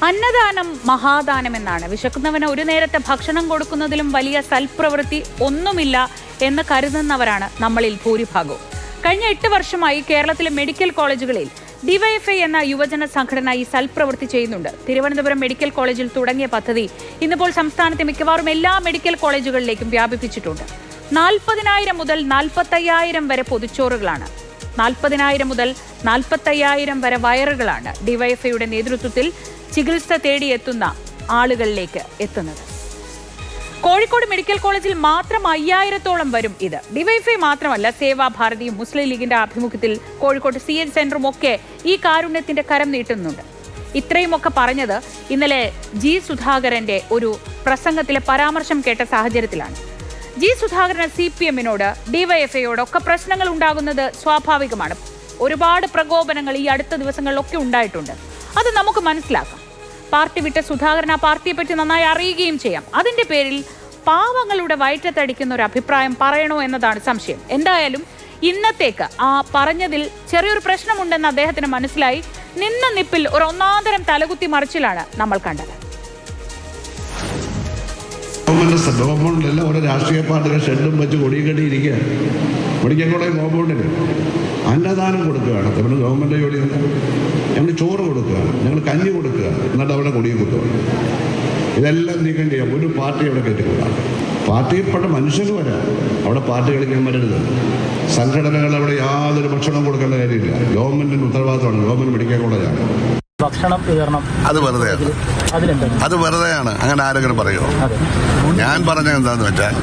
അന്നദാനം മഹാദാനം എന്നാണ്. വിശക്കുന്നവന് ഒരു നേരത്തെ ഭക്ഷണം കൊടുക്കുന്നതിലും വലിയ സൽപ്രവൃത്തി ഒന്നുമില്ല എന്ന് കരുതുന്നവരാണ് നമ്മളിൽ ഭൂരിഭാഗവും. കഴിഞ്ഞ 8 വർഷമായി കേരളത്തിലെ മെഡിക്കൽ കോളേജുകളിൽ ഡിവൈഎഫ്ഐ എന്ന യുവജന സംഘടന ഈ സൽപ്രവൃത്തി ചെയ്യുന്നുണ്ട്. തിരുവനന്തപുരം മെഡിക്കൽ കോളേജിൽ തുടങ്ങിയ പദ്ധതി ഇന്നിപ്പോൾ സംസ്ഥാനത്തെ മിക്കവാറും എല്ലാ മെഡിക്കൽ കോളേജുകളിലേക്കും വ്യാപിപ്പിച്ചിട്ടുണ്ട്. 40,000 മുതൽ 45,000 വരെ പൊതിച്ചോറുകളാണ്, 40,000 മുതൽ 45,000 വരെ വയറുകളാണ് ഡിവൈഎഫ്ഐയുടെ നേതൃത്വത്തിൽ ചികിത്സ തേടിയെത്തുന്ന ആളുകളിലേക്ക് എത്തുന്നത്. കോഴിക്കോട് മെഡിക്കൽ കോളേജിൽ മാത്രം 5,000-ഓളം വരും ഇത്. ഡിവൈഎഫ്ഐ മാത്രമല്ല, സേവാഭാരതിയും മുസ്ലിം ലീഗിന്റെ ആഭിമുഖ്യത്തിൽ കോഴിക്കോട് CH സെന്ററും ഒക്കെ ഈ കാരുണ്യത്തിന്റെ കരം നീട്ടുന്നുണ്ട്. ഇത്രയുമൊക്കെ പറഞ്ഞത് ഇന്നലെ ജി സുധാകരന്റെ ഒരു പ്രസംഗത്തിലെ പരാമർശം കേട്ട സാഹചര്യത്തിലാണ്. ജി സുധാകരന് CPM-നോട് ഡിവൈഎഫ്ഐയോടൊക്കെ പ്രശ്നങ്ങൾ ഉണ്ടാകുന്നത് സ്വാഭാവികമാണ്. ഒരുപാട് പ്രകോപനങ്ങൾ ഈ അടുത്ത ദിവസങ്ങളിലൊക്കെ ഉണ്ടായിട്ടുണ്ട്. അത് നമുക്ക് മനസ്സിലാക്കാം. പാർട്ടി വിട്ട സുധാകരൻ ആ പാർട്ടിയെ പറ്റി നന്നായി അറിയുകയും ചെയ്യാം. അതിന്റെ പേരിൽ പാവങ്ങളുടെ വയറ്റത്തടിക്കുന്ന ഒരു അഭിപ്രായം പറയണോ എന്നതാണ് സംശയം. എന്തായാലും ഇന്നത്തേക്ക് ആ പറഞ്ഞതിൽ ചെറിയൊരു പ്രശ്നമുണ്ടെന്ന് അദ്ദേഹത്തിന് മനസ്സിലായി. നിന്ന നിപ്പിൽ ഒരു ഒന്നാന്തരം തലകുത്തി മറിച്ചിലാണ് നമ്മൾ കണ്ടത്. കോമ്പൗണ്ടിലെല്ലാം ഓരോ രാഷ്ട്രീയ പാർട്ടികൾ ഷെഡും വെച്ച് കൊടിയും കെട്ടിയിരിക്കുക. മെഡിക്കൽ കോളേജ് കോമ്പൗണ്ടിൽ അന്നദാനം കൊടുക്കുകയാണ്. നമ്മൾ ഗവൺമെൻറ് ജോലിയുണ്ട്. ഞങ്ങൾ ചോറ് കൊടുക്കുകയാണ്, ഞങ്ങൾ കഞ്ഞി കൊടുക്കുകയാണ്, എന്നിട്ട് അവിടെ കൊടിയും കുത്തുകയാണ്. ഇതെല്ലാം നീക്കം ചെയ്യാം. ഒരു പാർട്ടി അവിടെ കയറ്റിക്കൊള്ളാം. പാർട്ടിയിൽപ്പെട്ട മനുഷ്യന് വരാം. അവിടെ പാർട്ടി കളിക്കാൻ വരരുത്. സംഘടനകൾ അവിടെ യാതൊരു ഭക്ഷണം കൊടുക്കേണ്ട കാര്യമില്ല. ഗവൺമെൻറ്റിൻ്റെ ഉത്തരവാദിത്തമാണ്. ഗവൺമെൻറ് മെഡിക്കൽ കോളേജാണ്. അത് വെറുതെയാണ്. അങ്ങനെ ആരെങ്കിലും പറയുമോ? ഞാൻ പറഞ്ഞത് എന്താണെന്ന് വെച്ചാൽ,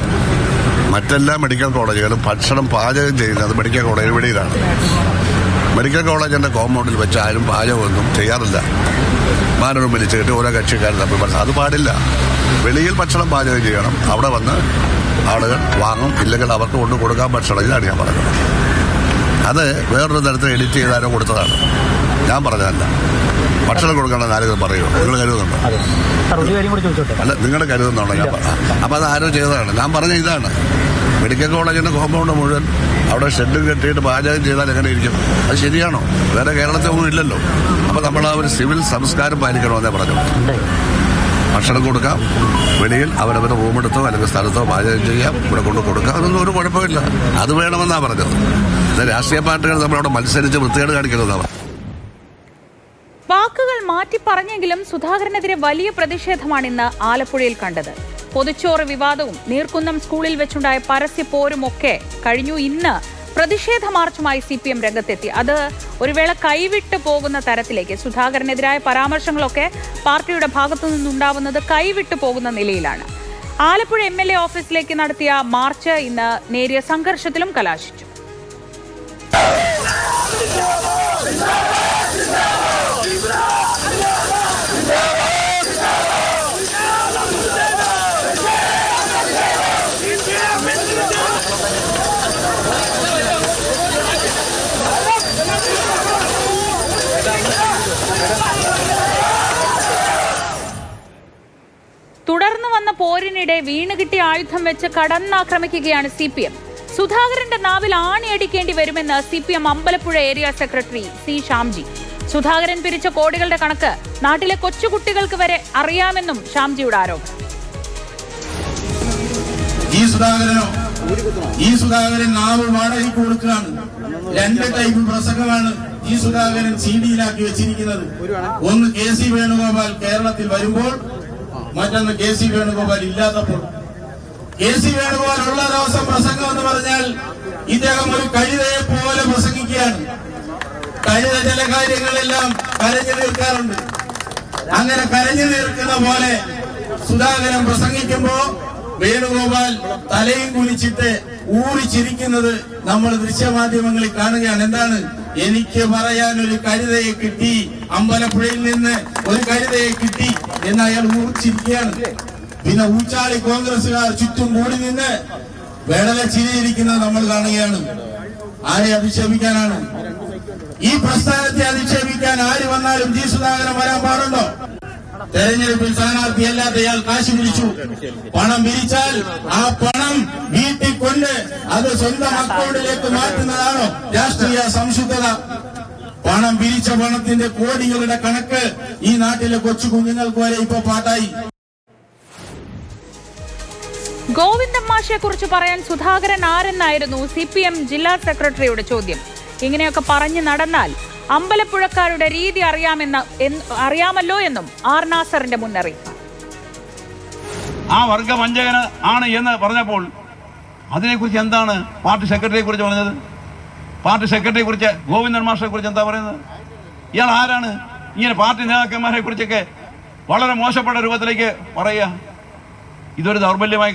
മറ്റെല്ലാ മെഡിക്കൽ കോളേജുകളും ഭക്ഷണം പാചകം ചെയ്യുന്നത് മെഡിക്കൽ കോളേജ് വെളിയിലാണ്. മെഡിക്കൽ കോളേജിന്റെ കോമ്പൗണ്ടിൽ വെച്ച് ആരും പാചകമൊന്നും ചെയ്യാറില്ല. മാനവും വലിച്ചിട്ട് ഓരോ കക്ഷിക്കാരും തമ്മിൽ അത് പാടില്ല. വെളിയിൽ ഭക്ഷണം പാചകം ചെയ്യണം. അവിടെ വന്ന് ആളുകൾ വാങ്ങും. ഇല്ലെങ്കിൽ അവർക്ക് കൊണ്ട് കൊടുക്കാൻ ഭക്ഷണം. ഇതാണ് ഞാൻ പറഞ്ഞത്. അത് വേറൊരു തരത്തിൽ എഡിറ്റ് ചെയ്താരോ കൊടുത്തതാണ്. ഞാൻ പറഞ്ഞതല്ല. ഭക്ഷണം കൊടുക്കണം ആരെങ്കിലും പറയുമോ? നിങ്ങൾ കരുതുന്നുണ്ടോ? അല്ല, നിങ്ങൾ കരുതുന്നുണ്ടോ? ഞാൻ അപ്പം അത് ആരോ ചെയ്തതാണ്. ഞാൻ പറഞ്ഞ ഇതാണ്, മെഡിക്കൽ കോളേജിന്റെ കോമ്പൗണ്ട് മുഴുവൻ അവിടെ ഷെഡ് കെട്ടിയിട്ട് പാചകം ചെയ്താൽ എങ്ങനെ ഇരിക്കും? അത് ശരിയാണോ? വേറെ കേരളത്തിൽ ഒന്നും ഇല്ലല്ലോ. അപ്പം നമ്മൾ ആ ഒരു സിവിൽ സംസ്കാരം പാലിക്കണമെന്നേ പറഞ്ഞു. ഭക്ഷണം കൊടുക്കാം, വെളിയിൽ അവരവരുടെ റൂമെടുത്തോ അല്ലെങ്കിൽ സ്ഥലത്തോ പാചകം ചെയ്യാം, ഇവിടെ കൊണ്ട് കൊടുക്കാം. അതൊന്നും ഒരു കുഴപ്പമില്ല. അത് വേണമെന്നാണ് പറഞ്ഞത്. രാഷ്ട്രീയ പാർട്ടികൾ നമ്മളവിടെ മത്സരിച്ച് വൃത്തികേട് കാണിക്കുന്നതാണ്. വാക്കുകൾ മാറ്റി പറഞ്ഞെങ്കിലും സുധാകരനെതിരെ വലിയ പ്രതിഷേധമാണ് ഇന്ന് ആലപ്പുഴയിൽ കണ്ടത്. പൊതിച്ചോറ് വിവാദവും നീർക്കുന്നം സ്കൂളിൽ വെച്ചുണ്ടായ പരസ്യ പോരുമൊക്കെ കഴിഞ്ഞു. ഇന്ന് പ്രതിഷേധ മാർച്ചുമായി CPM രംഗത്തെത്തി. അത് ഒരു വേള കൈവിട്ടു പോകുന്ന തരത്തിലേക്ക്, സുധാകരനെതിരായ പരാമർശങ്ങളൊക്കെ പാർട്ടിയുടെ ഭാഗത്തു നിന്നുണ്ടാവുന്നത് കൈവിട്ടു പോകുന്ന നിലയിലാണ്. ആലപ്പുഴ MLA ഓഫീസിലേക്ക് നടത്തിയ മാർച്ച് ഇന്ന് നേരിയ സംഘർഷത്തിലും കലാശിച്ചു. തുടർന്നു വന്ന പോരിനിടെ വീണുകിട്ടിയ ആയുധം വെച്ച് കടന്നാക്രമിക്കുകയാണ് CPM. സുധാകരന്റെ നാവിൽ ആണിയടിക്കേണ്ടി വരുമെന്ന് CPM Ambalappuzha area secretary C. Shamji. Sudhakaran പിരിച്ച കോടികളുടെ കണക്ക് നാട്ടിലെ കൊച്ചുകുട്ടികൾക്ക് വരെ അറിയാമെന്നും ഷാംജിയുടെ ആരോപണം. ഈ സുധാകരൻ നാവ് വാടകയ്ക്ക് കൊടുക്കുകയാണ്. 2 ടൈപ്പ് പ്രസംഗമാണ് ഈ സുധാകരൻ CD-യിലാക്കി വെച്ചിരിക്കുന്നത്. ഒന്ന് KC വേണുഗോപാൽ കേരളത്തിൽ വരുമ്പോൾ, മറ്റൊന്ന് KC വേണുഗോപാൽ ഇല്ലാത്തപ്പോൾ. KC വേണുഗോപാൽ ഉള്ള ദിവസം പ്രസംഗം എന്ന് പറഞ്ഞാൽ ഇദ്ദേഹം ഒരു കഴുതയെ പോലെ പ്രസംഗിക്കുകയാണ്. കഴുത ചില കാര്യങ്ങളെല്ലാം കരഞ്ഞു തീർക്കാറുണ്ട്. അങ്ങനെ കരഞ്ഞു തീർക്കുന്ന പോലെ സുധാകരൻ പ്രസംഗിക്കുമ്പോ വേണുഗോപാൽ തലയും കുലിച്ചിട്ട് ഊറിച്ചിരിക്കുന്നത് നമ്മൾ ദൃശ്യമാധ്യമങ്ങളിൽ കാണുകയാണ്. എന്താണ്? എനിക്ക് പറയാൻ ഒരു കഴുതയെ കിട്ടി, അമ്പലപ്പുഴയിൽ നിന്ന് ഒരു കഴുതയെ കിട്ടി എന്ന് അയാൾ ഊറിച്ചിരിക്കുകയാണ്. പിന്നെ ഊച്ചാളി കോൺഗ്രസുകാർ ചുറ്റും കൂടി നിന്ന് വെടല ചിരിയിരിക്കുന്നത് നമ്മൾ കാണുകയാണ്. ആരെ അധിക്ഷേപിക്കാനാണ്? ഈ പ്രസ്ഥാനത്തെ അധിക്ഷേപിക്കാൻ ആര് വന്നാലും ജി സുധാകരൻ വരാൻ പാടുണ്ടോ? തെരഞ്ഞെടുപ്പിൽ സ്ഥാനാർത്ഥിയല്ലാത്തയാൾ കാശ് പിരിച്ചു. പണം പിരിച്ചാൽ ആ പണം വീട്ടിൽ കൊണ്ട് അത് സ്വന്തം അക്കൗണ്ടിലേക്ക് മാറ്റുന്നതാണോ രാഷ്ട്രീയ സംശുദ്ധത? പണം പിരിച്ച പണത്തിന്റെ കോടികളുടെ കണക്ക് ഈ നാട്ടിലെ കൊച്ചു കുഞ്ഞുങ്ങൾക്ക് വരെ ഇപ്പൊ പാട്ടായി. ഗോവിന്ദൻ മാഷെ കുറിച്ച് പറയാൻ സുധാകരൻ ആരെന്നായിരുന്നു CPM ജില്ലാ സെക്രട്ടറിയുടെ ചോദ്യം. ഇങ്ങനെയൊക്കെ പറഞ്ഞു നടന്നാൽ അമ്പലപ്പുഴക്കാരുടെ രീതി അറിയാമല്ലോ എന്നും ആർ നാസറിന്റെ മുന്നറിയിപ്പ്. ആ വർഗവഞ്ചകന് ആണ് എന്ന് പറഞ്ഞപ്പോൾ അതിനെക്കുറിച്ച് എന്താണ് പാർട്ടി സെക്രട്ടറിയെ കുറിച്ച് പറഞ്ഞത്? പാർട്ടി സെക്രട്ടറിയെ കുറിച്ച് ഗോവിന്ദൻ മാഷെ കുറിച്ച് എന്താ പറയുന്നത്? ഇയാൾ ആരാണ് ഇങ്ങനെ പാർട്ടി നേതാക്കന്മാരെ കുറിച്ചൊക്കെ വളരെ മോശപ്പെട്ട രൂപത്തിലേക്ക് പറയുക? ഇതൊരു ദൗർബല്യമായി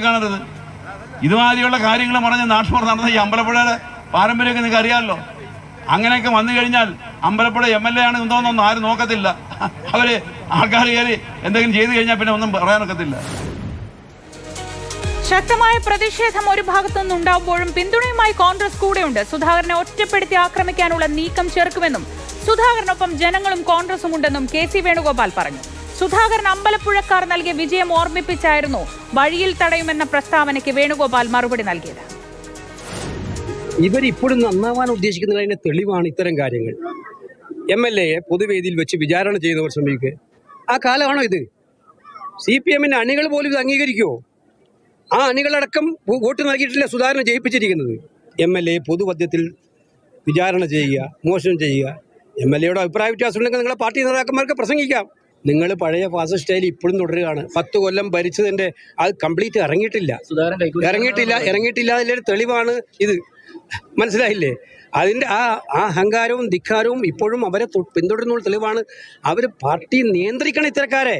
കാണരുത്. ഇതുമാതിരിയുള്ള കാര്യങ്ങൾ പറഞ്ഞ് നാട്ടുപുറം നടന്ന ഈ അമ്പലപ്പുഴയുടെ പാരമ്പര്യമൊക്കെ നിങ്ങൾക്ക് അറിയാമല്ലോ. അങ്ങനെയൊക്കെ വന്നു കഴിഞ്ഞാൽ അമ്പലപ്പുഴ MLA ആണ് എന്തോന്നൊന്നും ആരും നോക്കത്തില്ല. ആൾക്കാർ കയറി എന്തെങ്കിലും ചെയ്തു കഴിഞ്ഞാൽ പിന്നെ ഒന്നും പറയാനൊക്കത്തില്ല. ശക്തമായ പ്രതിഷേധം ഒരു ഭാഗത്തുനിന്ന് ഉണ്ടാവുമ്പോഴും പിന്തുണയുമായി കോൺഗ്രസ് കൂടെയുണ്ട്. സുധാകരനെ ഒറ്റപ്പെടുത്തി ആക്രമിക്കാനുള്ള നീക്കം ചെറുക്കുമെന്നും സുധാകരനൊപ്പം ജനങ്ങളും കോൺഗ്രസും ഉണ്ടെന്നും KC വേണുഗോപാൽ പറഞ്ഞു. സുധാകരൻ അമ്പലപ്പുഴക്കാർ നൽകിയ വിജയം ഓർമ്മിപ്പിച്ചായിരുന്നു വഴിയിൽ തടയുമെന്ന പ്രസ്താവനയ്ക്ക് വേണുഗോപാൽ മറുപടി നൽകിയത്. ഇവരിപ്പോഴും നന്നാവാൻ ഉദ്ദേശിക്കുന്നതിന്റെ തെളിവാണ് ഇത്തരം കാര്യങ്ങൾ. MLA പൊതുവേദിയിൽ വെച്ച് വിചാരണ ചെയ്യുന്നവർ ശ്രമിക്കുക. ആ കാലമാണോ ഇത്? CPM-ന്റെ അണികൾ പോലും ഇത് അംഗീകരിക്കുമോ? ആ അണികളടക്കം വോട്ട് നൽകിയിട്ടില്ല സുധാകരനെ ജയിപ്പിച്ചിരിക്കുന്നത്. MLA പൊതുമധ്യത്തിൽ വിചാരണ ചെയ്യുക, മോശം ചെയ്യുക. MLA-യുടെ അഭിപ്രായ വ്യത്യാസം ഉണ്ടെങ്കിൽ നിങ്ങളെ പാർട്ടി നേതാക്കന്മാർക്ക് പ്രസംഗിക്കാം. നിങ്ങൾ പഴയ ഫാസിസ്റ്റ് സ്റ്റൈൽ ഇപ്പോഴും തുടരുകയാണ്. 10 കൊല്ലം ഭരിച്ചതിൻ്റെ അത് കംപ്ലീറ്റ് ഇറങ്ങിയിട്ടില്ല. അതിൻ്റെ തെളിവാണ് ഇത്. മനസ്സിലായില്ലേ? അതിൻ്റെ ആ അഹങ്കാരവും ധിക്കാരവും ഇപ്പോഴും അവരെ പിന്തുടരുന്നുള്ള തെളിവാണ്. അവർ പാർട്ടി നിയന്ത്രിക്കണം ഇത്തരക്കാരെ.